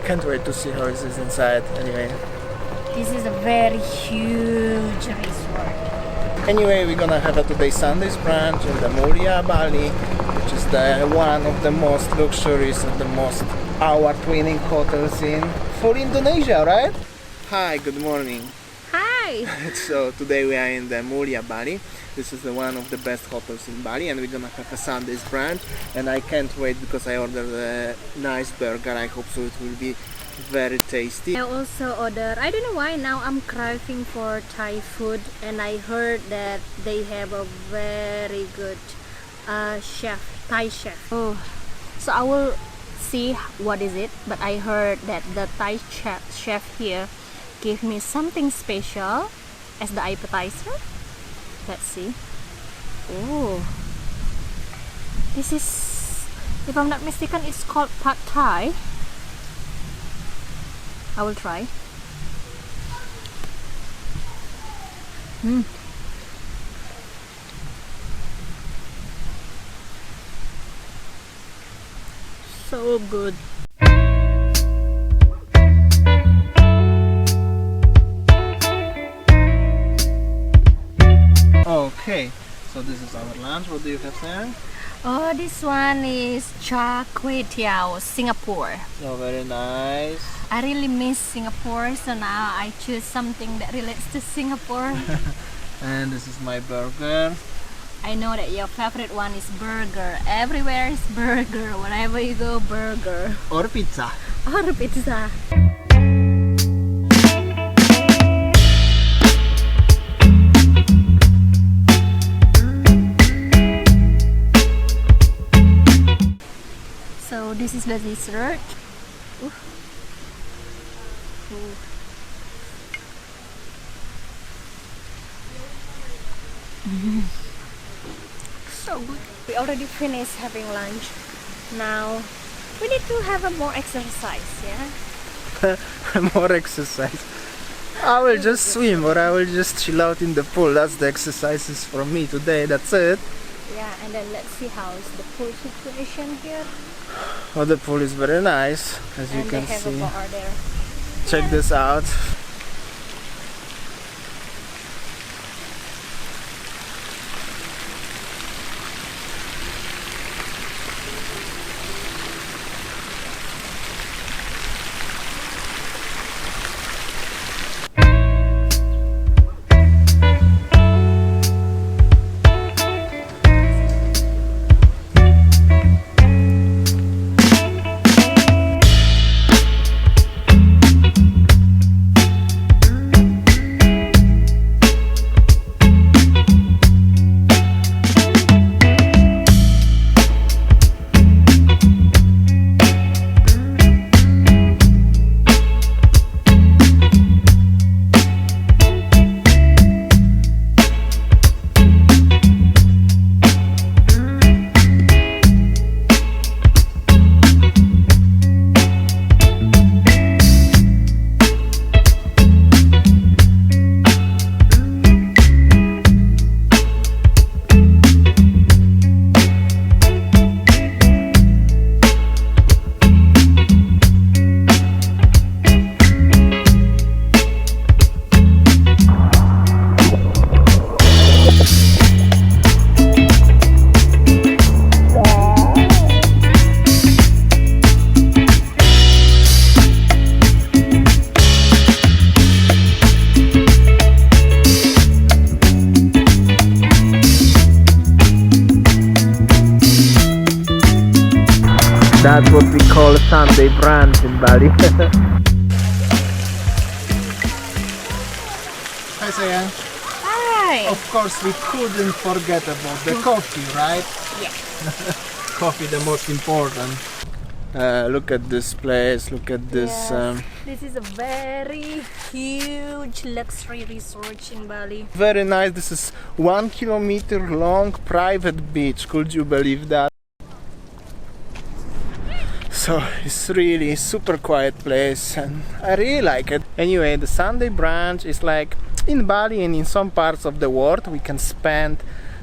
Can't wait to see how it is inside. Anyway. This is a very huge resort. Anyway, we're gonna have a today Sunday's brunch in the Mulia Bali, which is the one of the most luxurious and the most award-winning hotels in full Indonesia, right? Hi, good morning. Hi! So today we are in the Mulia Bali. This is one of the best hotels in Bali, and we're gonna have a Sunday's brunch. And I can't wait because I ordered a nice burger. I hope so it will be very tasty. I also ordered, I don't know why now I'm craving for Thai food, and I heard that they have a very good Thai chef. Oh, so I will see what is it, but I heard that the Thai chef here gave me something special as the appetizer. Let's see. Oh, this is, if I'm not mistaken, it's called Pad Thai. I will try. So good. Okay, so this is our lunch. What do you have there? Oh, this one is char kway teow, Singapore. So very nice. I really miss Singapore, so now I choose something that relates to Singapore. And this is my burger. I know that your favorite one is burger. Everywhere is burger. Wherever you go, burger. Or pizza. Or pizza. So this is the dessert. Ooh. Ooh. So good. We already finished having lunch. Now we need to have a more exercise, yeah? More exercise. I will just swim or I will just chill out in the pool. That's the exercises for me today. That's it. Yeah, and then let's see how is the pool situation here. Oh, the pool is very nice, as you And can they have see. a bar there. Check this out. That's what we call Sunday Brunch in Bali. Hi sayang. Hi! Of course we couldn't forget about the coffee, right? Yeah. Coffee the most important. Look at this place, look at this. Yes. This is a very huge luxury resort in Bali. Very nice. This is 1 kilometer long private beach. Could you believe that? So it's really super quiet place and I really like it. Anyway, the Sunday brunch is like in Bali and in some parts of the world we can spend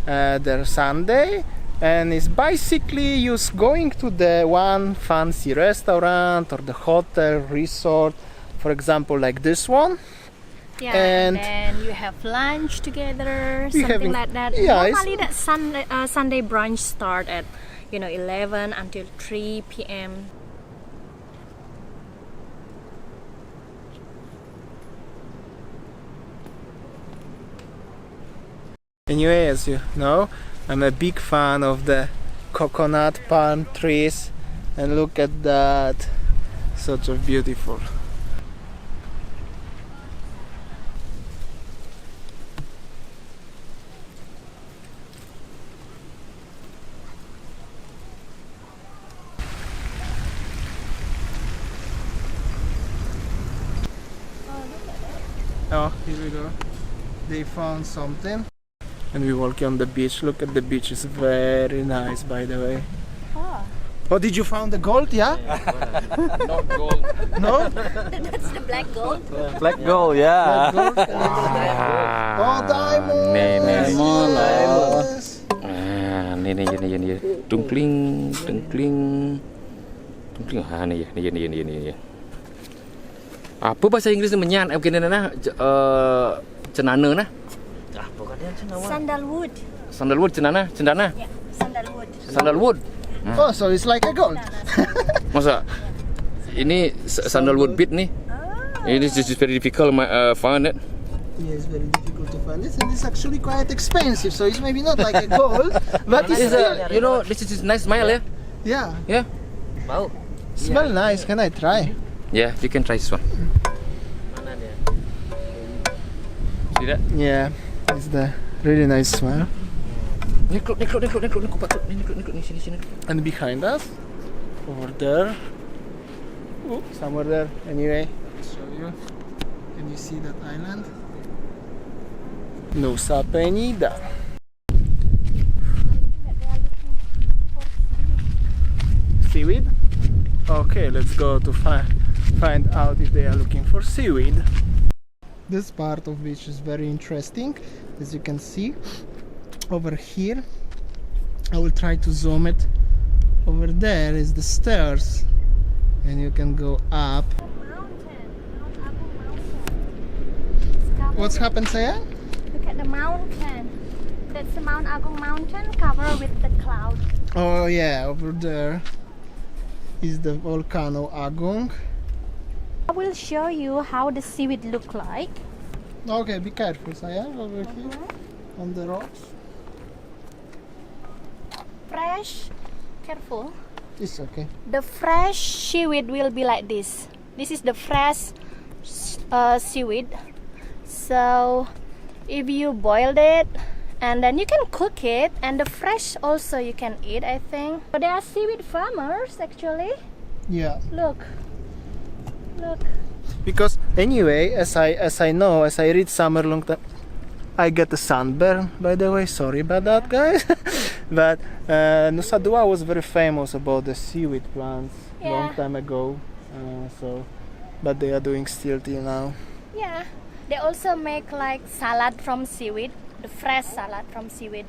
their Sunday and it's basically just going to the one fancy restaurant or the hotel resort, for example like this one. Yeah, And and then you have lunch together, we something having- like that. yeah, it's- Normally that Sunday brunch start at 11 until 3 p.m. Anyway, as you know, I'm a big fan of the coconut palm trees, and look at that, such a beautiful. Oh, here we go. They found something. And we walk on the beach. Look at the beach, it's very nice, by the way. Oh, did you found the gold? Yeah? Not gold. No? That's the black gold. Black gold, yeah. Gold? Oh, diamond! Diamonds! Ni. Tungkling. Ni. Apa bahasa Inggris ni menyan? Mungkin na cenana na. Sandalwood. Sandalwood cenana. Yeah, sandalwood. Sandalwood. Oh, so it's like a gold. Masa ini sandalwood bit ni. It is very difficult find it. Yeah, it's very difficult to find this, and it's actually quite expensive, so it's maybe not like a gold, but it's This is still... this is nice smile ya. Yeah, Yeah. Bau. smell nice, can I try? Yeah, you can try this one. Mana dia? See that? Yeah, it's the really nice smell. Ni keluar patut. Ni sini. And behind us, over there, somewhere there, anyway, I'll show you. Can you see that island? Nusa Penida. Seaweed? Okay, let's go to find out if they are looking for seaweed. This part of which is very interesting, as you can see over here. I will try to zoom it. Over there is the stairs, and you can go up. What's happened, Saya? Look at the mountain. That's the Mount Agung mountain covered with the cloud. Oh yeah, over there is the volcano Agung. I will show you how the seaweed look like. Okay, be careful, Saya, over here on the rocks. Fresh, careful. It's okay. The fresh seaweed will be like this. This is the fresh seaweed. So if you boiled it, and then you can cook it, and the fresh also you can eat, I think. But there are seaweed farmers actually. Yeah. Look. Because anyway, as I read somewhere long time, I get a sunburn, by the way, sorry about that, guys. But Nusa Dua was very famous about the seaweed plants long Yeah. time ago. But they are doing still till now. Yeah. They also make like salad from seaweed, the fresh salad from seaweed.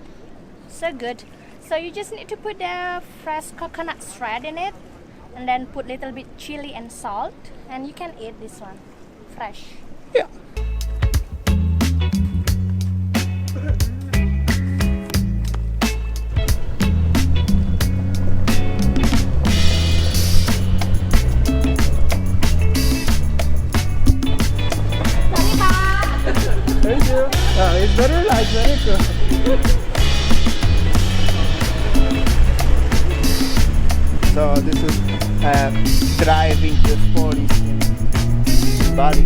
So good. So you just need to put the fresh coconut shred in it, and then put little bit chili and salt, and you can eat this one fresh. Yeah. Thank you. Oh, it's very nice, very good. So this is driving the police in Bali.